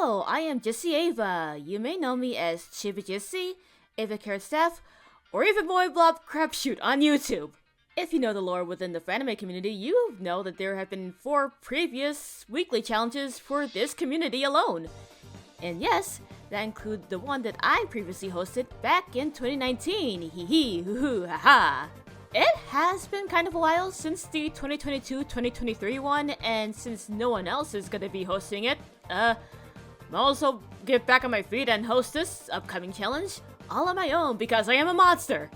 Hello, I am Jissy Ava. You may know me as ChibiGissy, Ava Carrot Staff, or even Boy Blob Crapshoot on YouTube. If you know the lore within the Fanime community, you know that there have been 4 previous weekly challenges for this community alone. And yes, that includes the one that I previously hosted back in 2019. Hee hee, hoo hoo, haha. It has been kind of a while since the 2022-2023 one, and since no one else is gonna be hosting it, I'll also get back on my feet and host this upcoming challenge all on my own because I am a monster.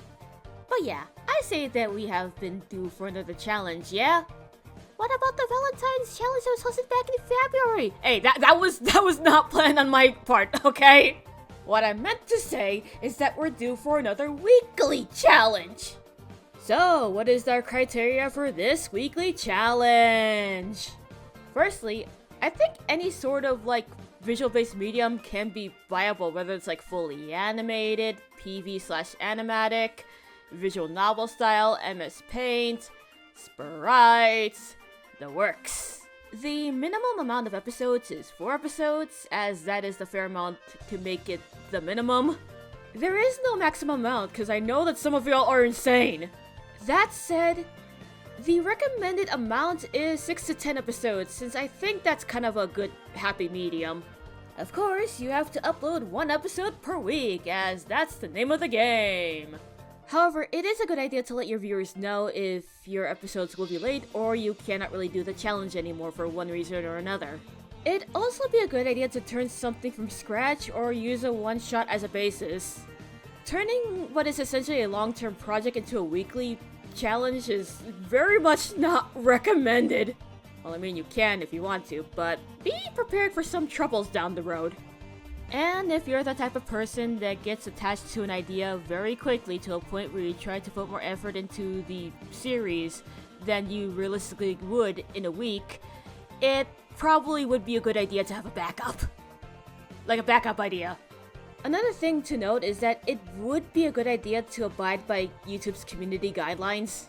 But yeah, I say that we have been due for another challenge, yeah? What about the Valentine's challenge that was hosted back in February? Hey, that was not planned on my part, okay? What I meant to say is that we're due for another weekly challenge. So, what is our criteria for this weekly challenge? Firstly, I think any sort of visual-based medium can be viable, whether it's fully animated, PV/animatic, visual novel style, MS Paint, sprites, the works. The minimum amount of episodes is 4 episodes, as that is the fair amount to make it the minimum. There is no maximum amount, because I know that some of y'all are insane. That said, the recommended amount is 6 to 10 episodes, since I think that's kind of a good happy medium. Of course, you have to upload 1 episode per week, as that's the name of the game. However, it is a good idea to let your viewers know if your episodes will be late or you cannot really do the challenge anymore for one reason or another. It'd also be a good idea to turn something from scratch or use a one-shot as a basis. Turning what is essentially a long-term project into a weekly challenge is very much not recommended. Well, I mean, you can if you want to, but be prepared for some troubles down the road. And if you're the type of person that gets attached to an idea very quickly to a point where you try to put more effort into the series than you realistically would in a week, it probably would be a good idea to have a backup. Like a backup idea. Another thing to note is that it would be a good idea to abide by YouTube's community guidelines.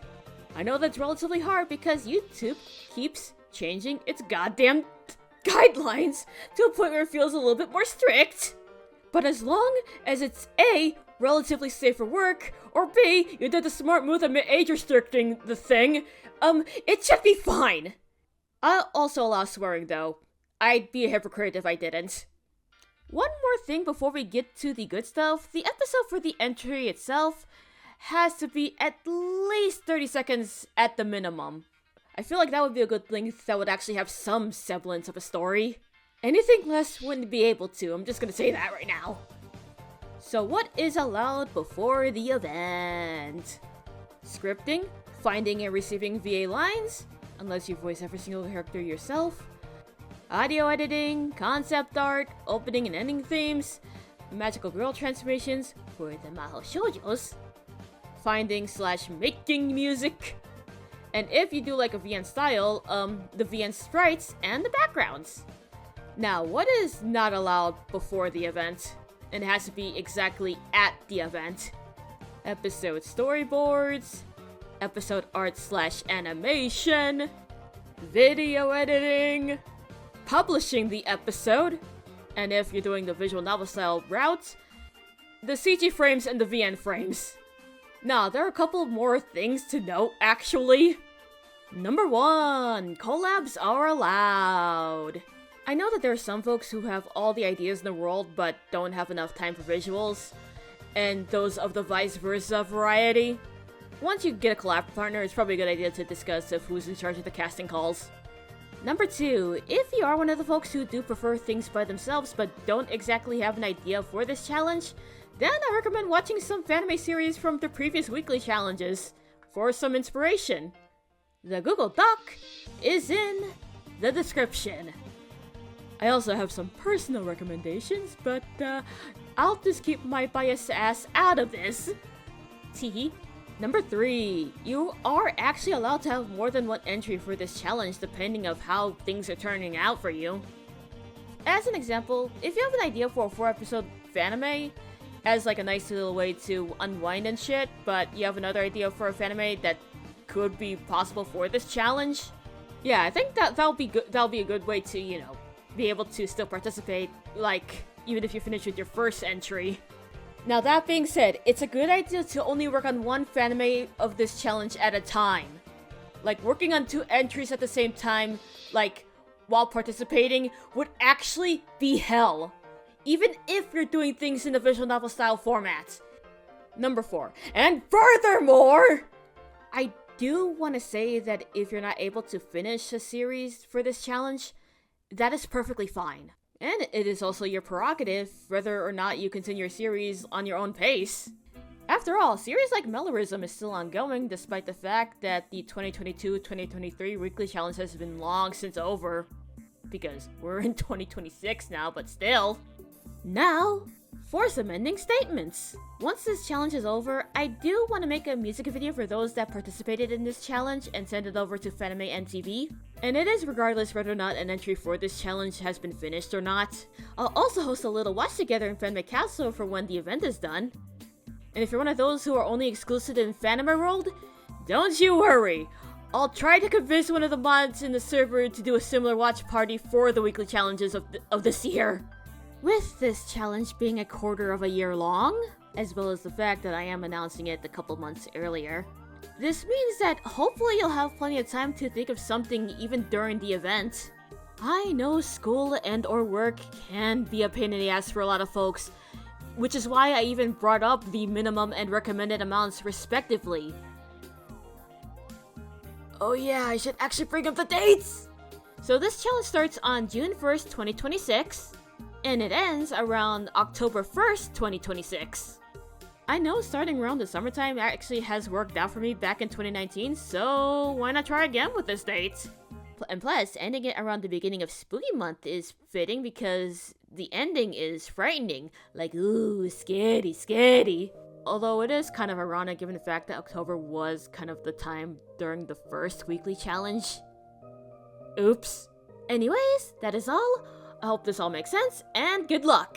I know that's relatively hard because YouTube keeps changing its goddamn guidelines to a point where it feels a little bit more strict. But as long as it's A, relatively safe for work, or B, you did the smart move of age restricting the thing, it should be fine. I'll also allow swearing though. I'd be a hypocrite if I didn't. One more thing before we get to the good stuff, the episode for the entry itself has to be at least 30 seconds at the minimum. I feel like that would be a good length that would actually have some semblance of a story. Anything less wouldn't be able to, I'm just gonna say that right now. So what is allowed before the event? Scripting, finding and receiving VA lines, unless you voice every single character yourself. Audio editing, concept art, opening and ending themes, magical girl transformations for the Mahou Shoujos, finding/making music, and if you do like a VN style, the VN sprites and the backgrounds. Now, what is not allowed before the event? And it has to be exactly at the event. Episode storyboards, episode art/animation, video editing, publishing the episode, and if you're doing the visual novel style route, the CG frames and the VN frames. Now, there are a couple more things to note, actually. Number 1, collabs are allowed. I know that there are some folks who have all the ideas in the world but don't have enough time for visuals, and those of the vice versa variety. Once you get a collab partner, it's probably a good idea to discuss who's in charge of the casting calls. Number 2, if you are one of the folks who do prefer things by themselves but don't exactly have an idea for this challenge, then I recommend watching some Fanime series from the previous weekly challenges for some inspiration. The Google Doc is in the description. I also have some personal recommendations, but I'll just keep my biased ass out of this. Teehee. Number 3, you are actually allowed to have more than one entry for this challenge depending on how things are turning out for you. As an example, if you have an idea for a 4-episode Fanime as like a nice little way to unwind and shit, but you have another idea for a Fanime that could be possible for this challenge, yeah, I think that'll be good. That'll be a good way to, be able to still participate, like, even if you finish with your first entry. Now that being said, it's a good idea to only work on one Fanime of this challenge at a time. Like, working on 2 entries at the same time, like, while participating, would actually be hell. Even if you're doing things in the visual novel style format. Number 4. And furthermore, I do want to say that if you're not able to finish a series for this challenge, that is perfectly fine. And it is also your prerogative whether or not you continue your series on your own pace. After all, series like Mellorism is still ongoing despite the fact that the 2022-2023 weekly challenge has been long since over. Because we're in 2026 now, but still. Now, for some ending statements. Once this challenge is over, I do want to make a music video for those that participated in this challenge and send it over to Fanime NTV. And it is regardless whether or not an entry for this challenge has been finished or not. I'll also host a little watch together in Fanime Castle for when the event is done. And if you're one of those who are only exclusive in Fanime World, don't you worry! I'll try to convince one of the mods in the server to do a similar watch party for the weekly challenges of this year. With this challenge being a quarter of a year long, as well as the fact that I am announcing it a couple months earlier, this means that hopefully you'll have plenty of time to think of something even during the event. I know school and or work can be a pain in the ass for a lot of folks, which is why I even brought up the minimum and recommended amounts respectively. Oh yeah, I should actually bring up the dates! So this challenge starts on June 1st, 2026, and it ends around October 1st, 2026. I know starting around the summertime actually has worked out for me back in 2019, so why not try again with this date? And plus, ending it around the beginning of Spooky Month is fitting because the ending is frightening. Like, ooh, scary, scary. Although it is kind of ironic given the fact that October was kind of the time during the first weekly challenge. Oops. Anyways, that is all. I hope this all makes sense, and good luck!